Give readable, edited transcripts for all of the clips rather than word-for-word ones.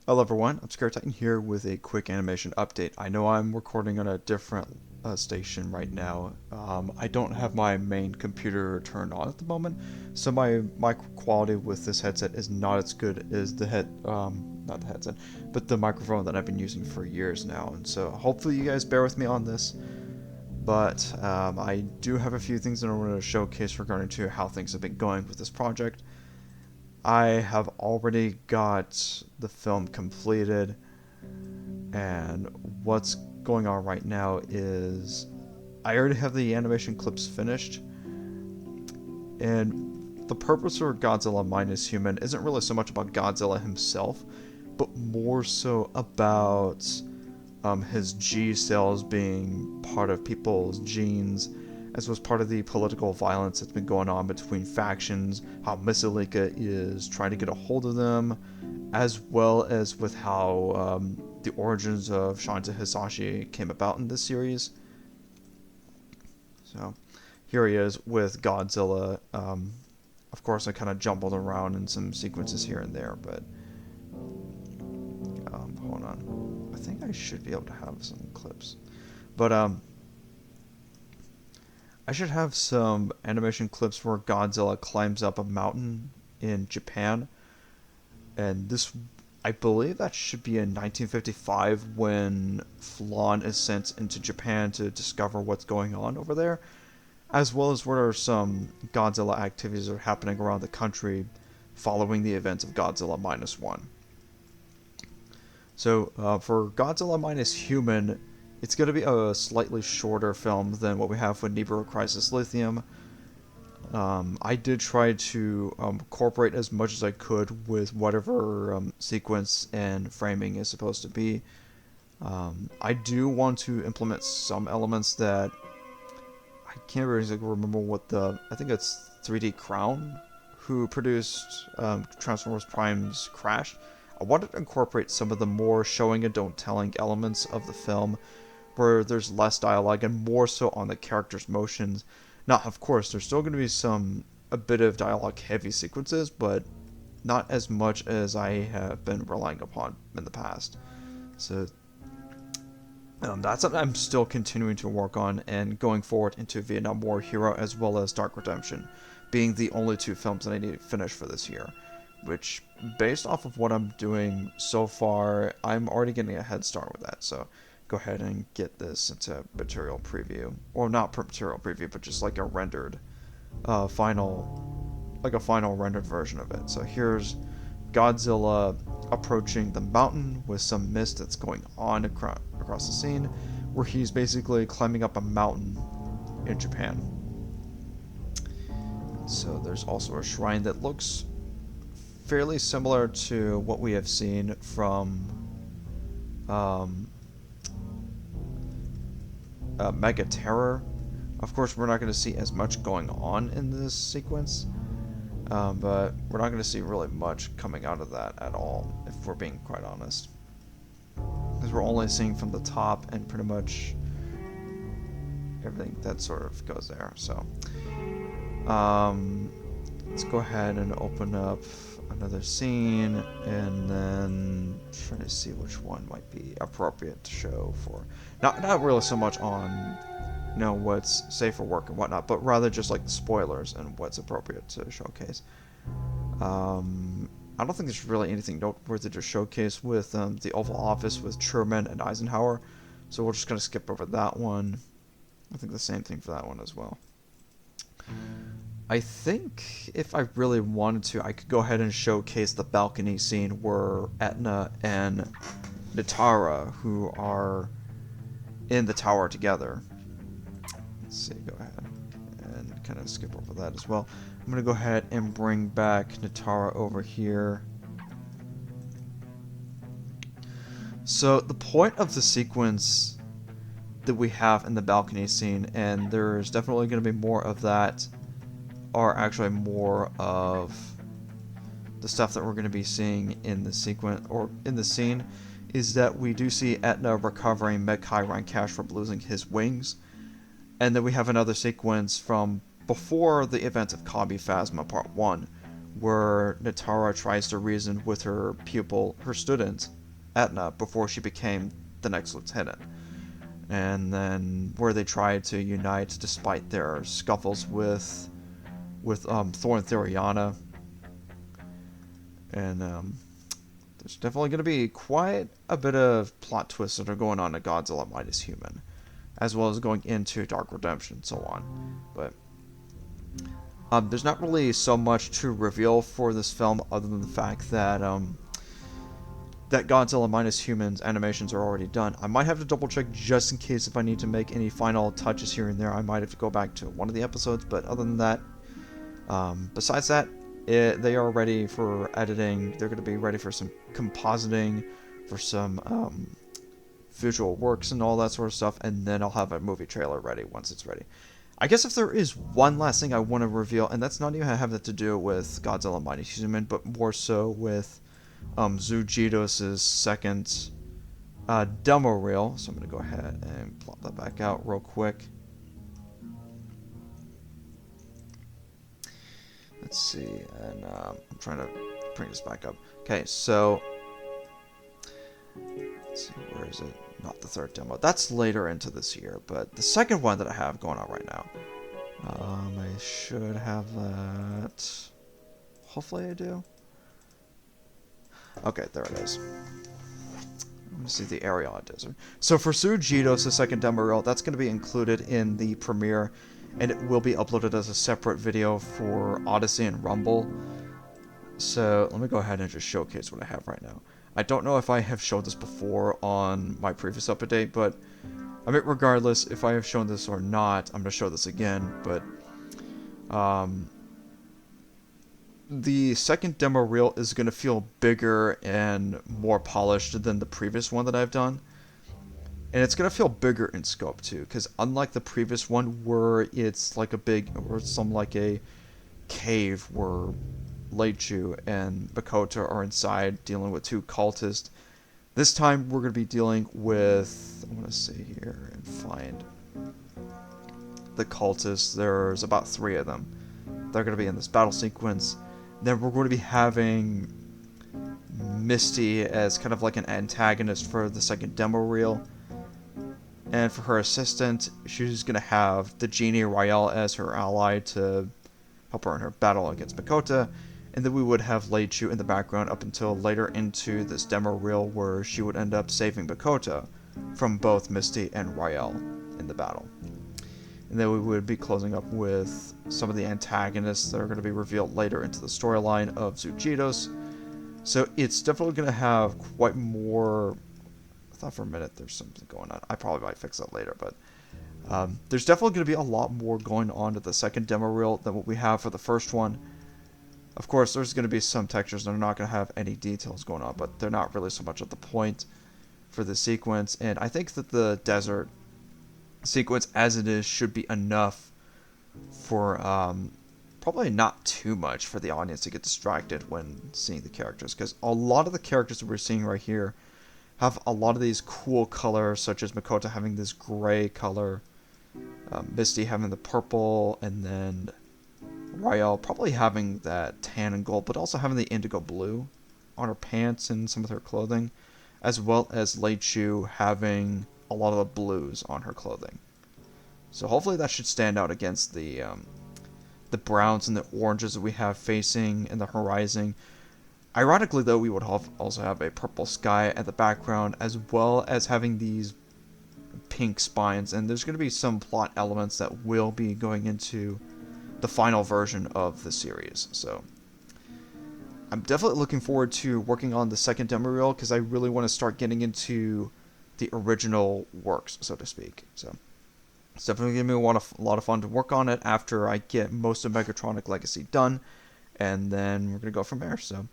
Hello everyone, I'm Scare Titan here with a quick animation update. I know I'm recording on a different station right now. I don't have my main computer turned on at the moment, so my mic quality with this headset is not as good as not the headset, but the microphone that I've been using for years now. And so hopefully you guys bear with me on this. But I do have a few things that I want to showcase regarding to how things have been going with this project. I have already got the film completed, and what's going on right now is I already have the animation clips finished, and the purpose of Godzilla Minus Human isn't really so much about Godzilla himself, but more so about his G cells being part of people's genes, as was part of the political violence that's been going on between factions, how Misalika is trying to get a hold of them, as well as with how the origins of Shanta Hisashi came about in this series. So here he is with Godzilla. Of course, I kind of jumbled around in some sequences here and there, but hold on. I think I should be able to have some clips. But I should have some animation clips where Godzilla climbs up a mountain in Japan. And this, I believe that should be in 1955 when Flan is sent into Japan to discover what's going on over there, as well as what are some Godzilla activities that are happening around the country following the events of Godzilla Minus One. So for Godzilla Minus Human, it's going to be a slightly shorter film than what we have with Nibiru Crisis Lithium. I did try to incorporate as much as I could with whatever sequence and framing is supposed to be. I do want to implement some elements that I can't really remember what I think it's 3D Crown who produced Transformers Prime's Crash. I wanted to incorporate some of the more showing and don't telling elements of the film where there's less dialogue and more so on the characters' motions. Now, of course, there's still going to be a bit of dialogue heavy sequences, but not as much as I have been relying upon in the past. So that's something I'm still continuing to work on and going forward into Vietnam War Hero as well as Dark Redemption, being the only two films that I need to finish for this year. Which, based off of what I'm doing so far, I'm already getting a head start with that. So go ahead and get this into material preview, or not material preview, but just like a rendered final rendered version of it. So here's Godzilla approaching the mountain with some mist that's going on across the scene, where he's basically climbing up a mountain in Japan. So there's also a shrine that looks fairly similar to what we have seen from Mega Terror. Of course, we're not going to see as much going on in this sequence, but we're not going to see really much coming out of that at all, if we're being quite honest. Because we're only seeing from the top and pretty much everything that sort of goes there. So, let's go ahead and open up another scene, and then try to see which one might be appropriate to show for not really so much on what's safe for work and whatnot, but rather just like the spoilers and what's appropriate to showcase. I don't think there's really anything noteworthy to showcase with the Oval Office with Truman and Eisenhower, so we're just going to skip over that one. I think the same thing for that one as well. I think if I really wanted to, I could go ahead and showcase the balcony scene where Etna and Natara, who are in the tower together. Let's see, go ahead and kind of skip over that as well. I'm going to go ahead and bring back Natara over here. So the point of the sequence that we have in the balcony scene, and there's definitely going to be more of that, are actually more of the stuff that we're going to be seeing in the sequence or in the scene, is that we do see Etna recovering Mekhi Cash from losing his wings, and then we have another sequence from before the events of Kabi Phasma Part 1, where Natara tries to reason with her pupil, her student, Etna before she became the next lieutenant. And then where they tried to unite despite their scuffles with Thor and Theriana. And there's definitely going to be quite a bit of plot twists that are going on in Godzilla Minus Human, as well as going into Dark Redemption and so on. But there's not really so much to reveal for this film other than the fact that that Godzilla Minus Human's animations are already done. I might have to double check just in case if I need to make any final touches here and there. I might have to go back to one of the episodes, but other than that, besides that, they are ready for editing. They're going to be ready for some compositing, for some visual works and all that sort of stuff, and then I'll have a movie trailer ready once it's ready. I guess if there is one last thing I want to reveal, and that's not even have that to do with Godzilla Minus Human, but more so with Zhu Jidos' second demo reel. So I'm going to go ahead and plop that back out real quick. Let's see, and I'm trying to bring this back up. Okay, so let's see, where is it? Not the third demo. That's later into this year, but the second one that I have going on right now. I should have that. Hopefully I do. Okay, there it is. Let me see the area it is. So for Zhu Jidos, the second demo reel, that's going to be included in the premiere, and it will be uploaded as a separate video for Odyssey and Rumble. So let me go ahead and just showcase what I have right now. I don't know if I have showed this before on my previous update, but I mean, regardless if I have shown this or not, I'm going to show this again. But the second demo reel is going to feel bigger and more polished than the previous one that I've done. And it's going to feel bigger in scope too, because unlike the previous one where it's like a big, or some like a cave where Leichu and Makoto are inside dealing with two cultists, this time we're going to be dealing with, I want to see here and find the cultists. There's about 3 of them. They're going to be in this battle sequence. Then we're going to be having Misty as kind of like an antagonist for the second demo reel. And for her assistant, she's going to have the genie Rael as her ally to help her in her battle against Makoto. And then we would have Leichu in the background up until later into this demo reel where she would end up saving Makoto from both Misty and Rael in the battle. And then we would be closing up with some of the antagonists that are going to be revealed later into the storyline of Zhu Jidos. So it's definitely going to have quite more. I thought for a minute there's something going on. I probably might fix that later, but there's definitely going to be a lot more going on to the second demo reel than what we have for the first one. Of course, there's going to be some textures that are not going to have any details going on, but they're not really so much at the point for the sequence. And I think that the desert sequence as it is should be enough for probably not too much for the audience to get distracted when seeing the characters, because a lot of the characters that we're seeing right here have a lot of these cool colors, such as Makoto having this gray color, Misty having the purple, and then Rael probably having that tan and gold, but also having the indigo blue on her pants and some of her clothing, as well as Leichu having a lot of the blues on her clothing. So hopefully that should stand out against the browns and the oranges that we have facing in the horizon. Ironically, though, we would also have a purple sky at the background, as well as having these pink spines, and there's going to be some plot elements that will be going into the final version of the series. So I'm definitely looking forward to working on the second demo reel, because I really want to start getting into the original works, so to speak. So it's definitely going to be a lot of fun to work on it after I get most of Megatronic Legacy done, and then we're going to go from there. So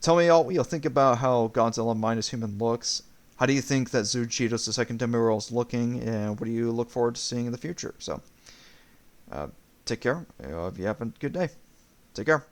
tell me all what you'll think about how Godzilla Minus Human looks. How do you think that Zhu Jidos, the second demo reel, is looking, and what do you look forward to seeing in the future? So take care. You have a good day. Take care.